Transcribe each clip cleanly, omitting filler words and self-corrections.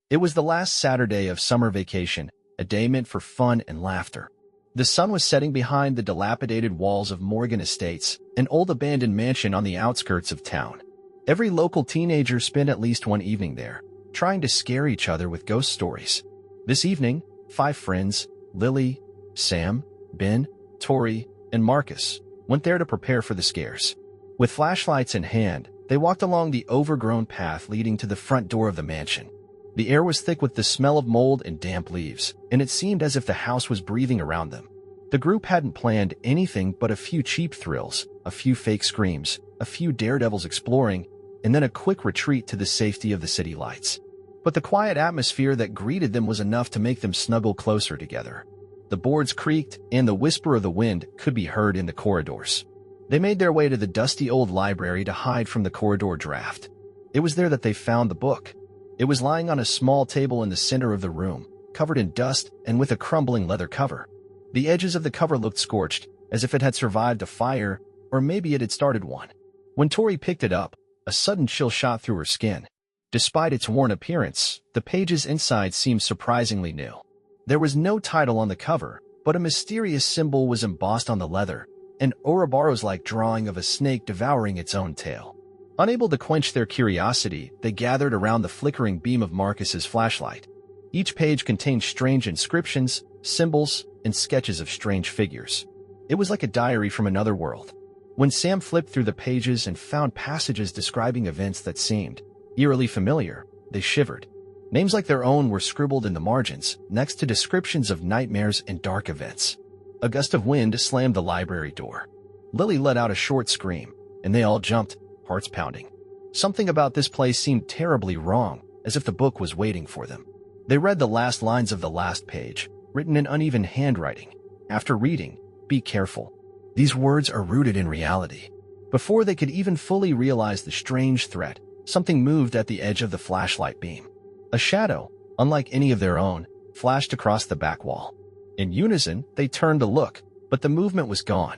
It was the last Saturday of summer vacation, a day meant for fun and laughter. The sun was setting behind the dilapidated walls of Morgan Estates, an old abandoned mansion on the outskirts of town. Every local teenager spent at least one evening there, trying to scare each other with ghost stories. This evening, 5 friends, Lily, Sam, Ben, Tori, and Marcus, went there to prepare for the scares. With flashlights in hand, they walked along the overgrown path leading to the front door of the mansion. The air was thick with the smell of mold and damp leaves, and it seemed as if the house was breathing around them. The group hadn't planned anything but a few cheap thrills, a few fake screams, a few daredevils exploring, and then a quick retreat to the safety of the city lights. But the quiet atmosphere that greeted them was enough to make them snuggle closer together. The boards creaked, and the whisper of the wind could be heard in the corridors. They made their way to the dusty old library to hide from the corridor draft. It was there that they found the book. It was lying on a small table in the center of the room, covered in dust and with a crumbling leather cover. The edges of the cover looked scorched, as if it had survived a fire, or maybe it had started one. When Tori picked it up, a sudden chill shot through her skin. Despite its worn appearance, the pages inside seemed surprisingly new. There was no title on the cover, but a mysterious symbol was embossed on the leather, an Ouroboros-like drawing of a snake devouring its own tail. Unable to quench their curiosity, they gathered around the flickering beam of Marcus's flashlight. Each page contained strange inscriptions, symbols, and sketches of strange figures. It was like a diary from another world. When Sam flipped through the pages and found passages describing events that seemed eerily familiar, they shivered. Names like their own were scribbled in the margins, next to descriptions of nightmares and dark events. A gust of wind slammed the library door. Lily let out a short scream, and they all jumped, hearts pounding. Something about this place seemed terribly wrong, as if the book was waiting for them. They read the last lines of the last page, written in uneven handwriting. After reading, "Be careful. These words are rooted in reality." Before they could even fully realize the strange threat, something moved at the edge of the flashlight beam. A shadow, unlike any of their own, flashed across the back wall. In unison, they turned to look, but the movement was gone.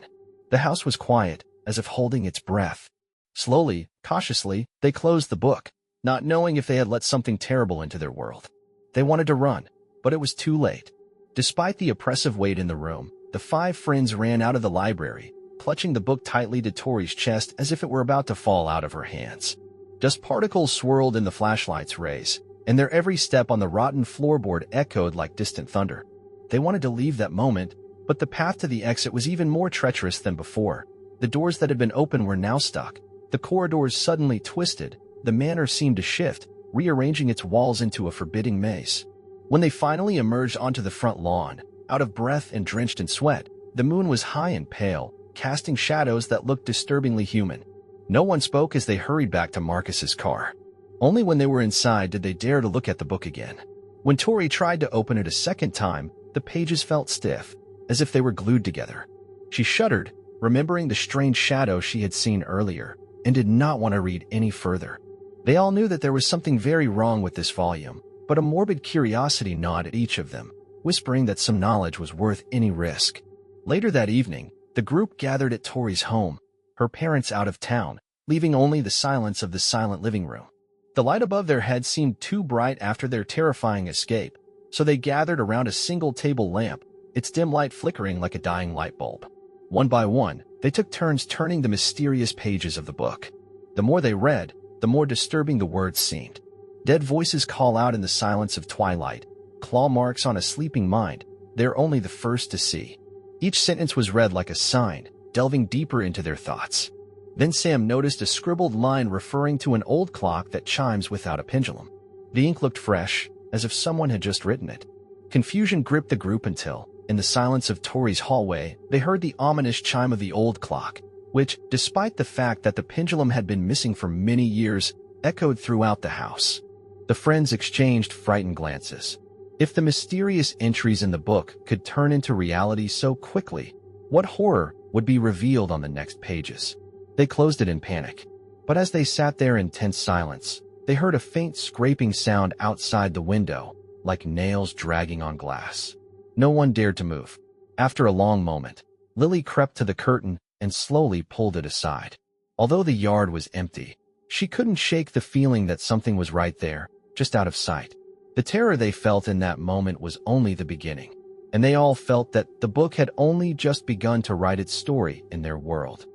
The house was quiet, as if holding its breath. Slowly, cautiously, they closed the book, not knowing if they had let something terrible into their world. They wanted to run, but it was too late. Despite the oppressive weight in the room, the 5 friends ran out of the library, clutching the book tightly to Tori's chest as if it were about to fall out of her hands. Dust particles swirled in the flashlight's rays, and their every step on the rotten floorboard echoed like distant thunder. They wanted to leave that moment, but the path to the exit was even more treacherous than before. The doors that had been open were now stuck. The corridors suddenly twisted. The manor seemed to shift, rearranging its walls into a forbidding maze. When they finally emerged onto the front lawn, out of breath and drenched in sweat, the moon was high and pale, casting shadows that looked disturbingly human. No one spoke as they hurried back to Marcus's car. Only when they were inside did they dare to look at the book again. When Tori tried to open it a second time, the pages felt stiff, as if they were glued together. She shuddered, remembering the strange shadow she had seen earlier, and did not want to read any further. They all knew that there was something very wrong with this volume, but a morbid curiosity gnawed at each of them, whispering that some knowledge was worth any risk. Later that evening, the group gathered at Tori's home, her parents out of town, leaving only the silence of the silent living room. The light above their heads seemed too bright after their terrifying escape, so they gathered around a single table lamp, its dim light flickering like a dying light bulb. One by one, they took turns turning the mysterious pages of the book. The more they read, the more disturbing the words seemed. Dead voices call out in the silence of twilight, claw marks on a sleeping mind, they're only the first to see. Each sentence was read like a sign, delving deeper into their thoughts. Then Sam noticed a scribbled line referring to an old clock that chimes without a pendulum. The ink looked fresh, as if someone had just written it. Confusion gripped the group until, in the silence of Tori's hallway, they heard the ominous chime of the old clock, which, despite the fact that the pendulum had been missing for many years, echoed throughout the house. The friends exchanged frightened glances. If the mysterious entries in the book could turn into reality so quickly, what horror would be revealed on the next pages? They closed it in panic. But as they sat there in tense silence, they heard a faint scraping sound outside the window, like nails dragging on glass. No one dared to move. After a long moment, Lily crept to the curtain and slowly pulled it aside. Although the yard was empty, she couldn't shake the feeling that something was right there, just out of sight. The terror they felt in that moment was only the beginning, and they all felt that the book had only just begun to write its story in their world.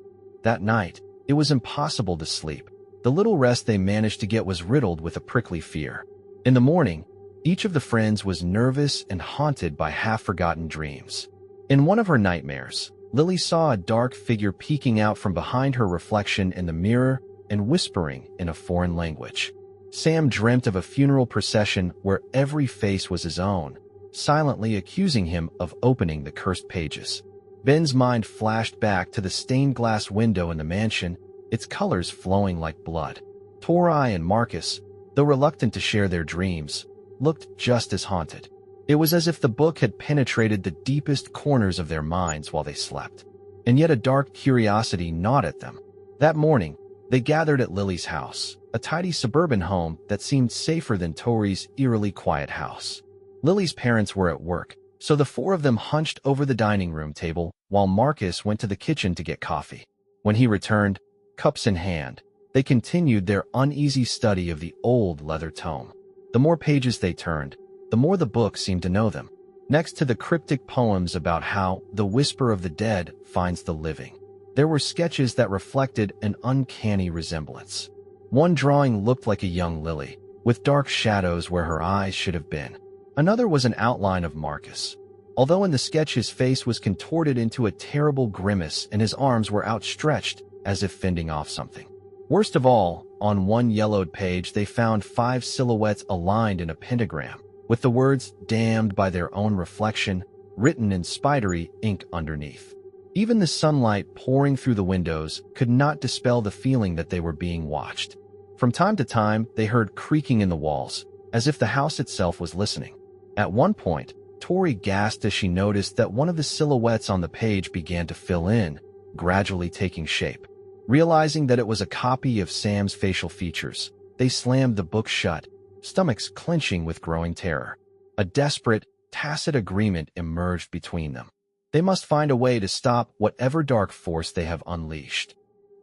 That night, it was impossible to sleep. The little rest they managed to get was riddled with a prickly fear. In the morning, each of the friends was nervous and haunted by half-forgotten dreams. In one of her nightmares, Lily saw a dark figure peeking out from behind her reflection in the mirror and whispering in a foreign language. Sam dreamt of a funeral procession where every face was his own, silently accusing him of opening the cursed pages. Ben's mind flashed back to the stained glass window in the mansion, its colors flowing like blood. Tori and Marcus, though reluctant to share their dreams, looked just as haunted. It was as if the book had penetrated the deepest corners of their minds while they slept. And yet a dark curiosity gnawed at them. That morning, they gathered at Lily's house, a tidy suburban home that seemed safer than Tori's eerily quiet house. Lily's parents were at work, so the four of them hunched over the dining room table while Marcus went to the kitchen to get coffee. When he returned, cups in hand, they continued their uneasy study of the old leather tome. The more pages they turned, the more the book seemed to know them. Next to the cryptic poems about how the whisper of the dead finds the living, there were sketches that reflected an uncanny resemblance. One drawing looked like a young Lily, with dark shadows where her eyes should have been. Another was an outline of Marcus, although in the sketch his face was contorted into a terrible grimace and his arms were outstretched as if fending off something. Worst of all, on one yellowed page they found 5 silhouettes aligned in a pentagram, with the words "damned by their own reflection" written in spidery ink underneath. Even the sunlight pouring through the windows could not dispel the feeling that they were being watched. From time to time, they heard creaking in the walls, as if the house itself was listening. At one point, Tori gasped as she noticed that one of the silhouettes on the page began to fill in, gradually taking shape. Realizing that it was a copy of Sam's facial features, they slammed the book shut, stomachs clenching with growing terror. A desperate, tacit agreement emerged between them. They must find a way to stop whatever dark force they have unleashed.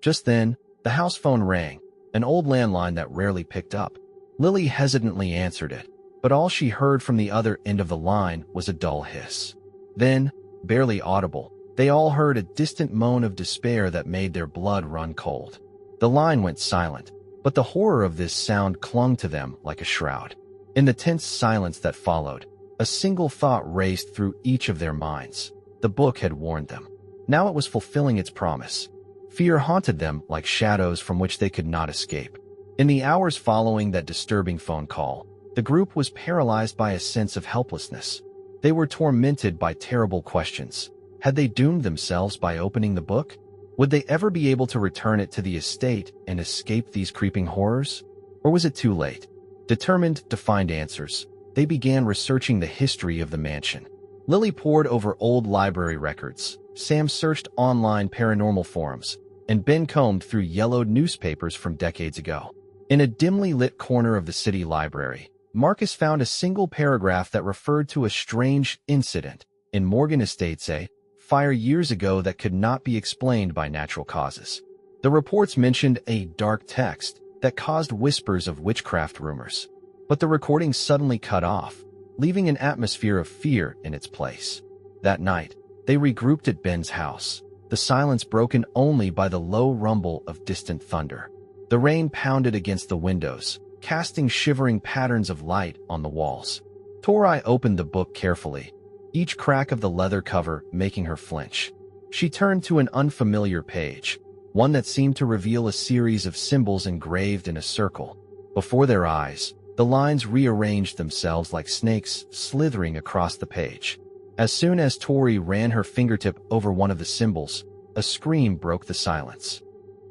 Just then, the house phone rang, an old landline that rarely picked up. Lily hesitantly answered it, but all she heard from the other end of the line was a dull hiss. Then, barely audible, they all heard a distant moan of despair that made their blood run cold. The line went silent, but the horror of this sound clung to them like a shroud. In the tense silence that followed, a single thought raced through each of their minds. The book had warned them. Now it was fulfilling its promise. Fear haunted them like shadows from which they could not escape. In the hours following that disturbing phone call, the group was paralyzed by a sense of helplessness. They were tormented by terrible questions. Had they doomed themselves by opening the book? Would they ever be able to return it to the estate and escape these creeping horrors? Or was it too late? Determined to find answers, they began researching the history of the mansion. Lily pored over old library records, Sam searched online paranormal forums, and Ben combed through yellowed newspapers from decades ago. In a dimly lit corner of the city library, Marcus found a single paragraph that referred to a strange incident in Morgan Estates, a fire years ago that could not be explained by natural causes. The reports mentioned a dark text that caused whispers of witchcraft rumors, but the recording suddenly cut off, leaving an atmosphere of fear in its place. That night, they regrouped at Ben's house, the silence broken only by the low rumble of distant thunder. The rain pounded against the windows, casting shivering patterns of light on the walls. Tori opened the book carefully, each crack of the leather cover making her flinch. She turned to an unfamiliar page, one that seemed to reveal a series of symbols engraved in a circle. Before their eyes, the lines rearranged themselves like snakes slithering across the page. As soon as Tori ran her fingertip over one of the symbols, a scream broke the silence.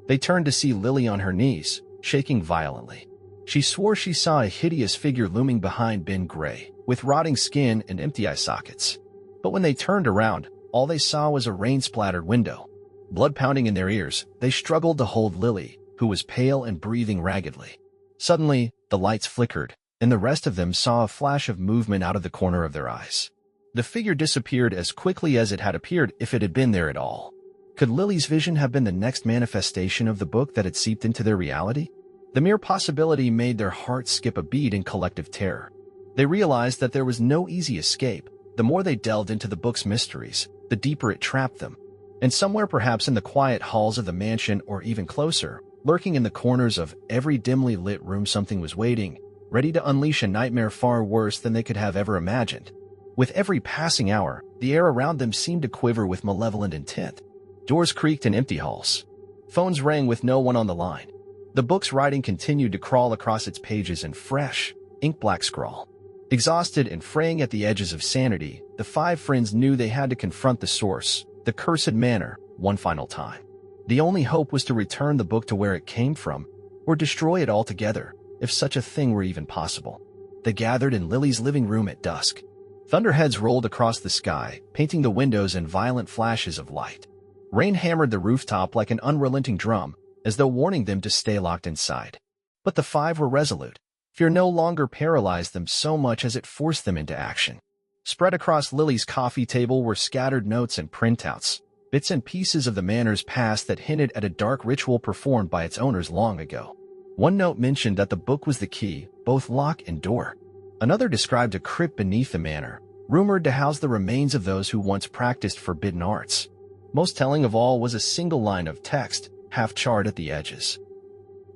They turned to see Lily on her knees, shaking violently. She swore she saw a hideous figure looming behind Ben Gray, with rotting skin and empty eye sockets. But when they turned around, all they saw was a rain-splattered window. Blood pounding in their ears, they struggled to hold Lily, who was pale and breathing raggedly. Suddenly, the lights flickered, and the rest of them saw a flash of movement out of the corner of their eyes. The figure disappeared as quickly as it had appeared, if it had been there at all. Could Lily's vision have been the next manifestation of the book that had seeped into their reality? The mere possibility made their hearts skip a beat in collective terror. They realized that there was no easy escape. The more they delved into the book's mysteries, the deeper it trapped them. And somewhere perhaps in the quiet halls of the mansion, or even closer, lurking in the corners of every dimly lit room, something was waiting, ready to unleash a nightmare far worse than they could have ever imagined. With every passing hour, the air around them seemed to quiver with malevolent intent. Doors creaked in empty halls. Phones rang with no one on the line. The book's writing continued to crawl across its pages in fresh, ink-black scrawl. Exhausted and fraying at the edges of sanity, the five friends knew they had to confront the source, the cursed manor, one final time. The only hope was to return the book to where it came from, or destroy it altogether, if such a thing were even possible. They gathered in Lily's living room at dusk. Thunderheads rolled across the sky, painting the windows in violent flashes of light. Rain hammered the rooftop like an unrelenting drum, as though warning them to stay locked inside. But the five were resolute. Fear no longer paralyzed them so much as it forced them into action. Spread across Lily's coffee table were scattered notes and printouts, bits and pieces of the manor's past that hinted at a dark ritual performed by its owners long ago. One note mentioned that the book was the key, both lock and door. Another described a crypt beneath the manor, rumored to house the remains of those who once practiced forbidden arts. Most telling of all was a single line of text, half charred at the edges.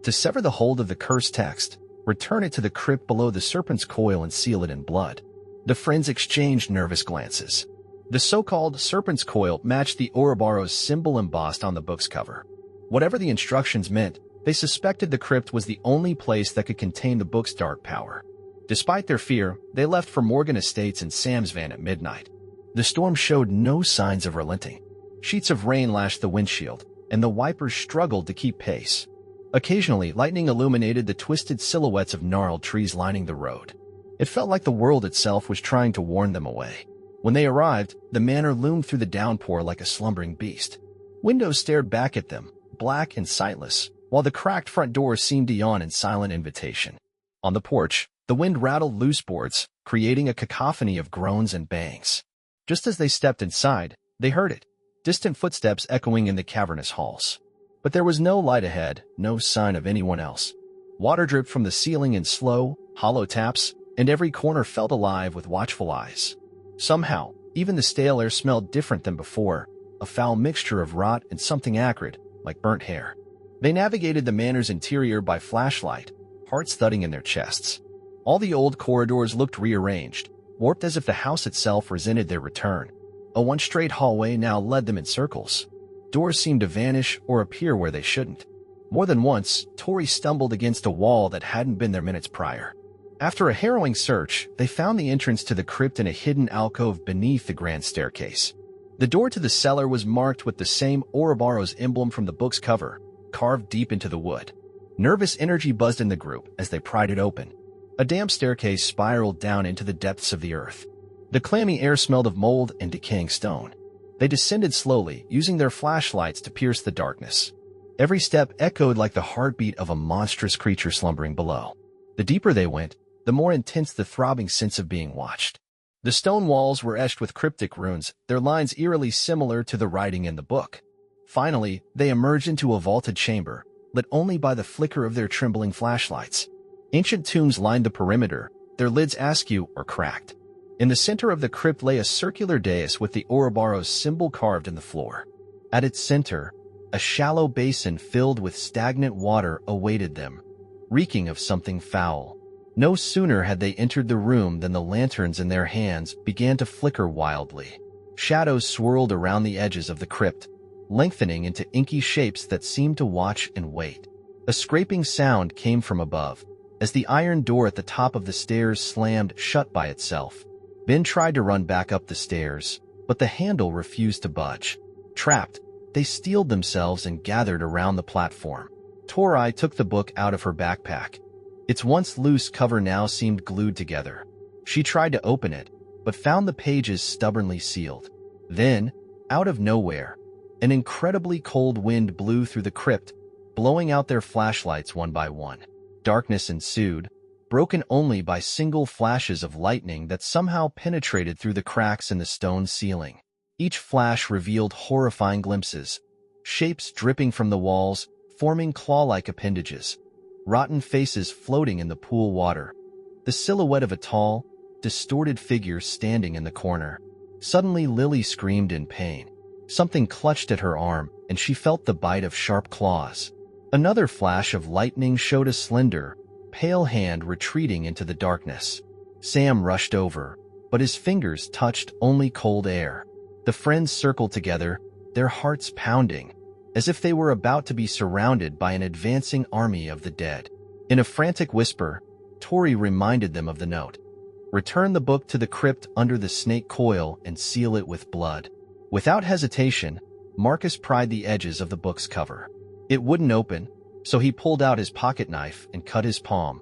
To sever the hold of the cursed text, return it to the crypt below the serpent's coil and seal it in blood. The friends exchanged nervous glances. The so-called serpent's coil matched the Ouroboros symbol embossed on the book's cover. Whatever the instructions meant, they suspected the crypt was the only place that could contain the book's dark power. Despite their fear, they left for Morgan Estates in Sam's van at midnight. The storm showed no signs of relenting. Sheets of rain lashed the windshield, and the wipers struggled to keep pace. Occasionally, lightning illuminated the twisted silhouettes of gnarled trees lining the road. It felt like the world itself was trying to warn them away. When they arrived, the manor loomed through the downpour like a slumbering beast. Windows stared back at them, black and sightless, while the cracked front door seemed to yawn in silent invitation. On the porch, the wind rattled loose boards, creating a cacophony of groans and bangs. Just as they stepped inside, they heard it, distant footsteps echoing in the cavernous halls. But there was no light ahead, no sign of anyone else. Water dripped from the ceiling in slow, hollow taps, and every corner felt alive with watchful eyes. Somehow, even the stale air smelled different than before, a foul mixture of rot and something acrid, like burnt hair. They navigated the manor's interior by flashlight, hearts thudding in their chests. All the old corridors looked rearranged, warped as if the house itself resented their return. A one-straight hallway now led them in circles. Doors seemed to vanish or appear where they shouldn't. More than once, Tori stumbled against a wall that hadn't been there minutes prior. After a harrowing search, they found the entrance to the crypt in a hidden alcove beneath the grand staircase. The door to the cellar was marked with the same Ouroboros emblem from the book's cover, carved deep into the wood. Nervous energy buzzed in the group as they pried it open. A damp staircase spiraled down into the depths of the earth. The clammy air smelled of mold and decaying stone. They descended slowly, using their flashlights to pierce the darkness. Every step echoed like the heartbeat of a monstrous creature slumbering below. The deeper they went, the more intense the throbbing sense of being watched. The stone walls were etched with cryptic runes, their lines eerily similar to the writing in the book. Finally, they emerged into a vaulted chamber, lit only by the flicker of their trembling flashlights. Ancient tombs lined the perimeter, their lids askew or cracked. In the center of the crypt lay a circular dais with the Ouroboros symbol carved in the floor. At its center, a shallow basin filled with stagnant water awaited them, reeking of something foul. No sooner had they entered the room than the lanterns in their hands began to flicker wildly. Shadows swirled around the edges of the crypt, lengthening into inky shapes that seemed to watch and wait. A scraping sound came from above, as the iron door at the top of the stairs slammed shut by itself. Ben tried to run back up the stairs, but the handle refused to budge. Trapped, they steeled themselves and gathered around the platform. Tori took the book out of her backpack. Its once loose cover now seemed glued together. She tried to open it, but found the pages stubbornly sealed. Then, out of nowhere, an incredibly cold wind blew through the crypt, blowing out their flashlights one by one. Darkness ensued, broken only by single flashes of lightning that somehow penetrated through the cracks in the stone ceiling. Each flash revealed horrifying glimpses, shapes dripping from the walls, forming claw-like appendages, rotten faces floating in the pool water. the silhouette of a tall, distorted figure standing in the corner. Suddenly, Lily screamed in pain. Something clutched at her arm, and she felt the bite of sharp claws. Another flash of lightning showed a slender, pale hand retreating into the darkness. Sam rushed over, but his fingers touched only cold air. The friends circled together, their hearts pounding, as if they were about to be surrounded by an advancing army of the dead. In a frantic whisper, Tori reminded them of the note. Return the book to the crypt under the snake coil and seal it with blood. Without hesitation, Marcus pried the edges of the book's cover. It wouldn't open, so he pulled out his pocket knife and cut his palm,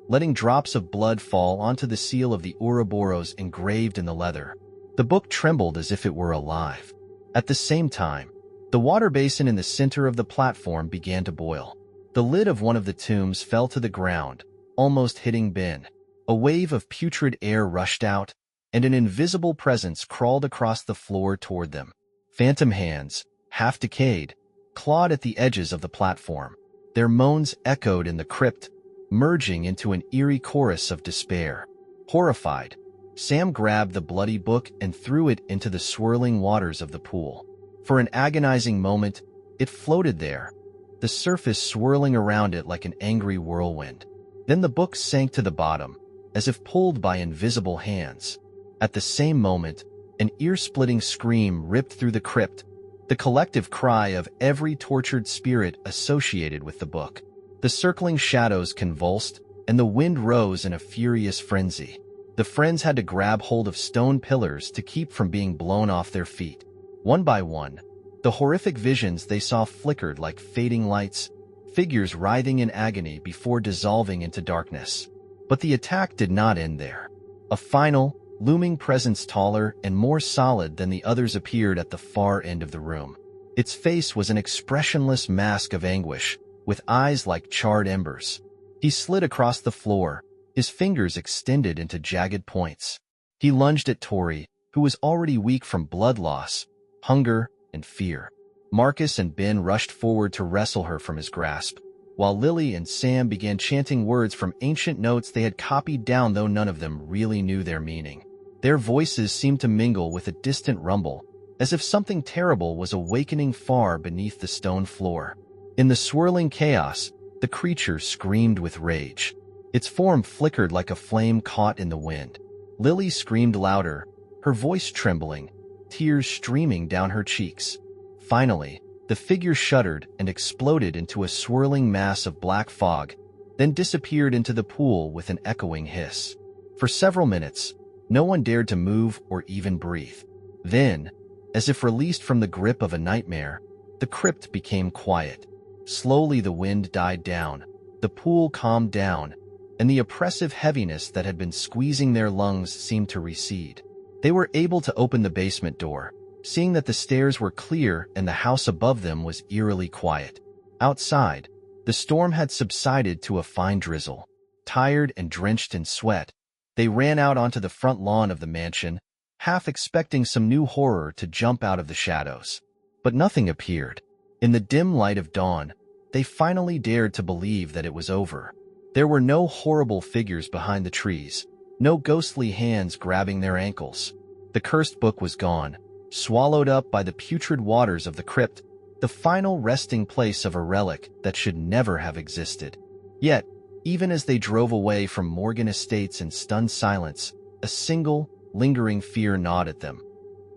letting drops of blood fall onto the seal of the Ouroboros engraved in the leather. The book trembled as if it were alive. At the same time, the water basin in the center of the platform began to boil. The lid of one of the tombs fell to the ground, almost hitting Ben. A wave of putrid air rushed out, and an invisible presence crawled across the floor toward them. Phantom hands, half decayed, clawed at the edges of the platform. Their moans echoed in the crypt, merging into an eerie chorus of despair. Horrified, Sam grabbed the bloody book and threw it into the swirling waters of the pool. For an agonizing moment, it floated there, the surface swirling around it like an angry whirlwind. Then the book sank to the bottom, as if pulled by invisible hands. At the same moment, an ear-splitting scream ripped through the crypt, the collective cry of every tortured spirit associated with the book. The circling shadows convulsed, and the wind rose in a furious frenzy. The friends had to grab hold of stone pillars to keep from being blown off their feet. One by one, the horrific visions they saw flickered like fading lights, figures writhing in agony before dissolving into darkness. But the attack did not end there. A final, looming presence taller and more solid than the others appeared at the far end of the room. Its face was an expressionless mask of anguish, with eyes like charred embers. He slid across the floor, his fingers extended into jagged points. He lunged at Tori, who was already weak from blood loss, hunger, and fear. Marcus and Ben rushed forward to wrestle her from his grasp, while Lily and Sam began chanting words from ancient notes they had copied down, though none of them really knew their meaning. Their voices seemed to mingle with a distant rumble, as if something terrible was awakening far beneath the stone floor. In the swirling chaos, the creature screamed with rage. Its form flickered like a flame caught in the wind. Lily screamed louder, her voice trembling, tears streaming down her cheeks. Finally, the figure shuddered and exploded into a swirling mass of black fog, then disappeared into the pool with an echoing hiss. For several minutes, no one dared to move or even breathe. Then, as if released from the grip of a nightmare, the crypt became quiet. Slowly the wind died down, the pool calmed down, and the oppressive heaviness that had been squeezing their lungs seemed to recede. They were able to open the basement door, seeing that the stairs were clear and the house above them was eerily quiet. Outside, the storm had subsided to a fine drizzle. Tired and drenched in sweat, they ran out onto the front lawn of the mansion, half expecting some new horror to jump out of the shadows. But nothing appeared. In the dim light of dawn, they finally dared to believe that it was over. There were no horrible figures behind the trees, no ghostly hands grabbing their ankles. The cursed book was gone, swallowed up by the putrid waters of the crypt, the final resting place of a relic that should never have existed. Yet, even as they drove away from Morgan Estates in stunned silence, a single, lingering fear gnawed at them.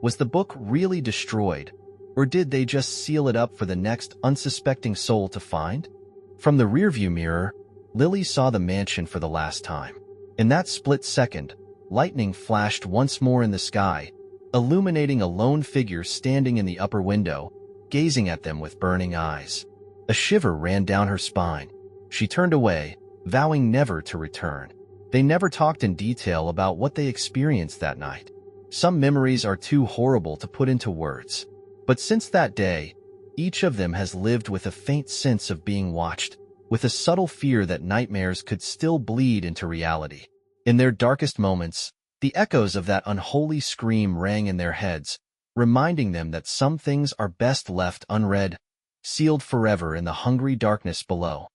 Was the book really destroyed, or did they just seal it up for the next unsuspecting soul to find? From the rearview mirror, Lily saw the mansion for the last time. In that split second, lightning flashed once more in the sky, illuminating a lone figure standing in the upper window, gazing at them with burning eyes. A shiver ran down her spine. She turned away, vowing never to return. They never talked in detail about what they experienced that night. Some memories are too horrible to put into words. But since that day, each of them has lived with a faint sense of being watched, with a subtle fear that nightmares could still bleed into reality. In their darkest moments, the echoes of that unholy scream rang in their heads, reminding them that some things are best left unread, sealed forever in the hungry darkness below.